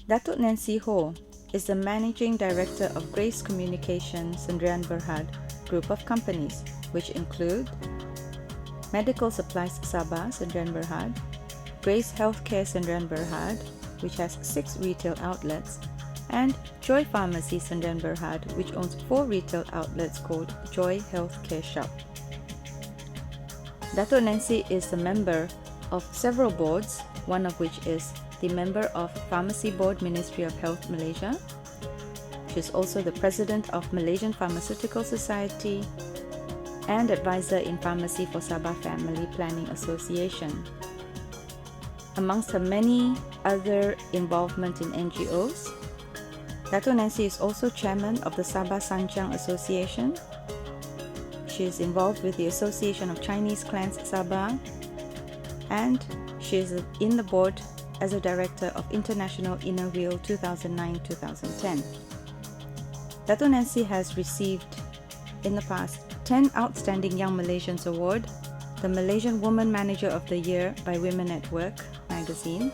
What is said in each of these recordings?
Datuk Nancy Ho is the Managing Director of Grace Communications Sdn Bhd Group of Companies, which include Medical Supplies Sabah Sdn Bhd, Grace Healthcare Sdn Bhd, which has 6 retail outlets, and Joy Pharmacy Sdn Bhd, which owns 4 retail outlets called Joy Healthcare Shop. Datuk Nancy is a member of several boards, one of which is the member of Pharmacy Board Ministry of Health Malaysia. She is also the president of Malaysian Pharmaceutical Society and advisor in pharmacy for Sabah Family Planning Association. Amongst her many other involvement in NGOs, Datuk Nancy is also chairman of the Sabah Sanchang Association. She is involved with the Association of Chinese Clans Sabah, and she is in the board as a director of International Inner Wheel 2009-2010. Datuk Nancy has received in the past 10 Outstanding Young Malaysians Award, the Malaysian Woman Manager of the Year by Women Network magazine,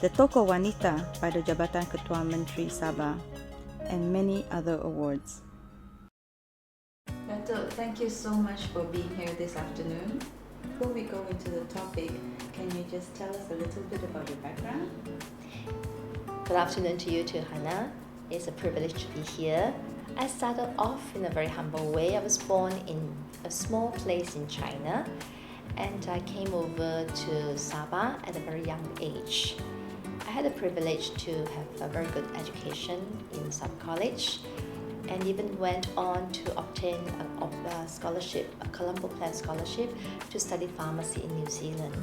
the Tokoh Wanita by the Jabatan Ketua Menteri Sabah, and many other awards. Datuk, thank you so much for being here this afternoon. Before we go into the topic, can you just tell us a little bit about your background? Good afternoon to you too, Hannah. It's a privilege to be here. I started off in a very humble way. I was born in a small place in China, and I came over to Sabah at a very young age. I had the privilege to have a very good education in Sabah College, and even went on to obtain a scholarship, a Colombo Plan scholarship to study pharmacy in New Zealand.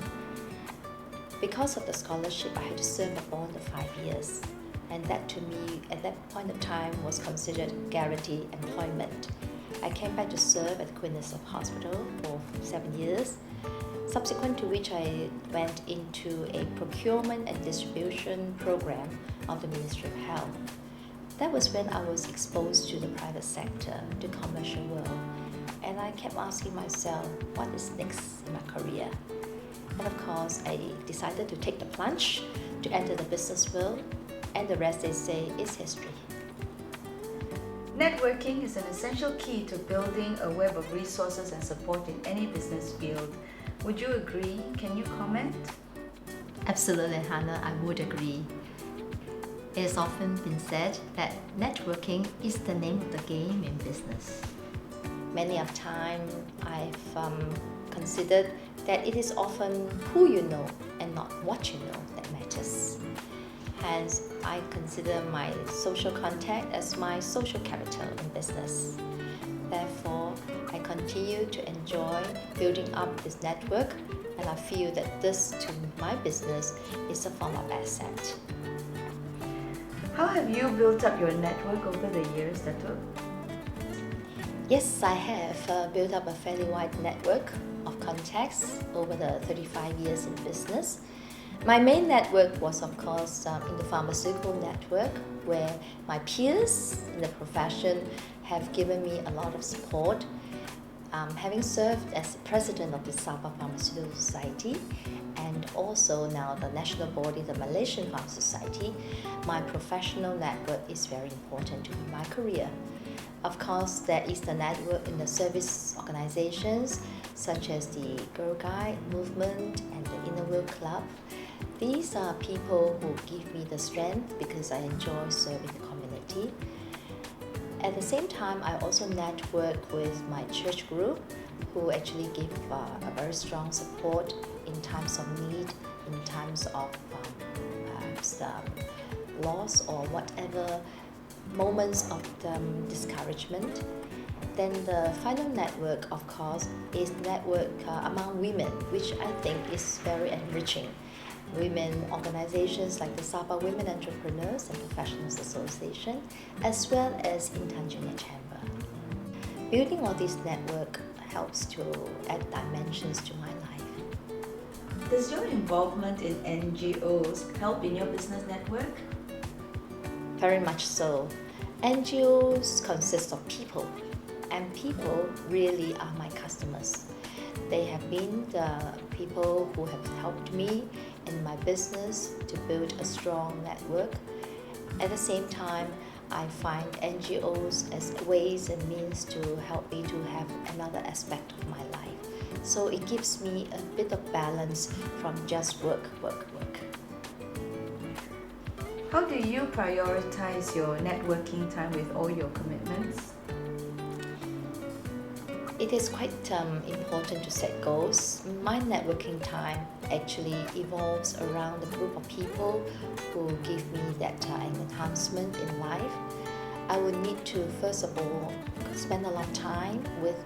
Because of the scholarship, I had to serve abroad for 5 years, and that to me at that point of time was considered guaranteed employment. I came back to serve at Queen Elizabeth Hospital for 7 years, subsequent to which I went into a procurement and distribution program of the Ministry of Health. That was when I was exposed to the private sector, the commercial world, and I kept asking myself, what is next in my career? And of course, I decided to take the plunge to enter the business world, and the rest, they say, is history. Networking is an essential key to building a web of resources and support in any business field. Would you agree? Can you comment? Absolutely, Hannah, I would agree. It has often been said that networking is the name of the game in business. Many of time I've considered that it is often who you know and not what you know that matters. Hence, I consider my social contact as my social capital in business. Therefore, I continue to enjoy building up this network, and I feel that this, to my business, is a form of asset. How have you built up your network over the years, Datuk? Yes, I have built up a fairly wide network of contacts over the 35 years in business. My main network was, of course, in the pharmaceutical network, where my peers in the profession have given me a lot of support. Having served as president of the Sabah Pharmaceutical Society and also now the national body, the Malaysian Pharmaceutical Society, my professional network is very important to my career. Of course, there is the network in the service organizations such as the Girl Guide movement and the Inner Wheel Club. These are people who give me the strength because I enjoy serving the community. At the same time, I also network with my church group, who actually give a very strong support in times of need, in times of perhaps loss or whatever moments of discouragement. Then the final network, of course, is network among women, which I think is very enriching. Women organizations like the Sabah Women Entrepreneurs and Professionals Association, as well as Intan Junior Chamber. Building all this network helps to add dimensions to my life. Does your involvement in NGOs help in your business network? Very much so. NGOs consist of people, and people really are my customers. They have been the people who have helped me in my business to build a strong network. At the same time, I find NGOs as ways and means to help me to have another aspect of my life. So it gives me a bit of balance from just work. How do you prioritize your networking time with all your commitments? It is quite important to set goals. My networking time actually evolves around a group of people who give me that an enhancement in life. I would need to, first of all, spend a lot of time with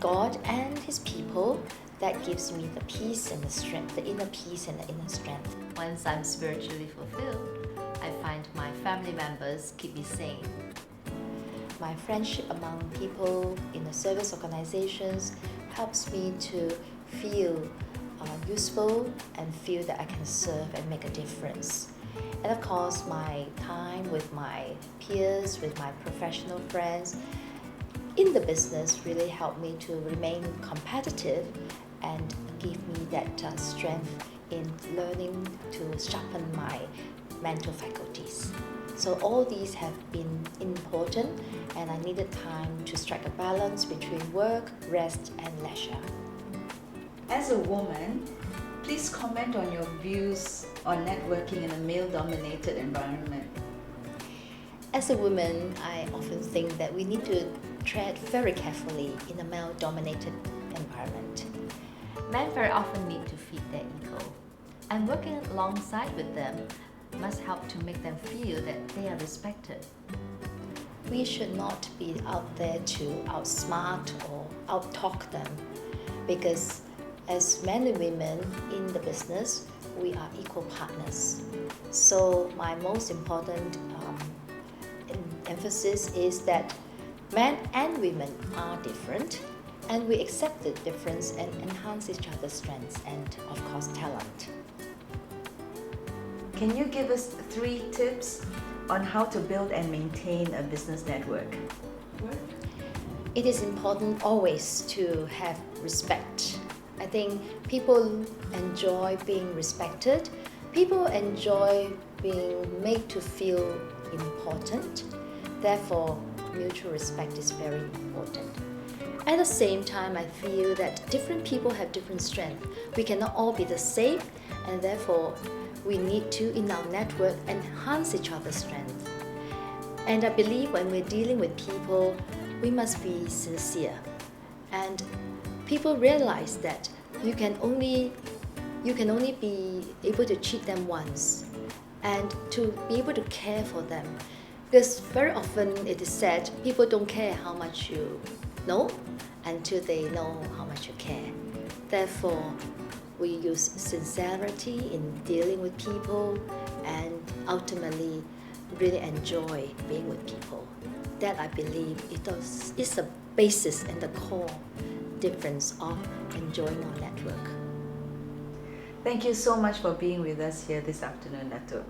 God and His people. That gives me the peace and the strength, the inner peace and the inner strength. Once I'm spiritually fulfilled, I find my family members keep me sane. My friendship among people in the service organizations helps me to feel useful and feel that I can serve and make a difference. And of course, my time with my peers, with my professional friends in the business really help me to remain competitive and give me that strength in learning to sharpen my mental faculties. So all these have been important, and I needed time to strike a balance between work, rest and leisure. As a woman, please comment on your views on networking in a male-dominated environment. As a woman, I often think that we need to tread very carefully in a male-dominated environment. Men very often need to feed their ego, and working alongside with them must help to make them feel that they are respected. We should not be out there to outsmart or outtalk them, because as men and women in the business, we are equal partners. So my most important emphasis is that men and women are different, and we accept the difference and enhance each other's strengths and, of course, talent. Can you give us 3 tips on how to build and maintain a business network? It is important always to have respect. I think people enjoy being respected. People enjoy being made to feel important. Therefore, mutual respect is very important. At the same time, I feel that different people have different strengths. We cannot all be the same, and therefore, we need to, in our network, enhance each other's strength. And I believe when we're dealing with people, we must be sincere. And people realize that you can only be able to cheat them once, and to be able to care for them. Because very often it is said, people don't care how much you know until they know how much you care. Therefore, we use sincerity in dealing with people and ultimately really enjoy being with people. That, I believe, is the basis and the core difference of enjoying our network. Thank you so much for being with us here this afternoon, Datuk.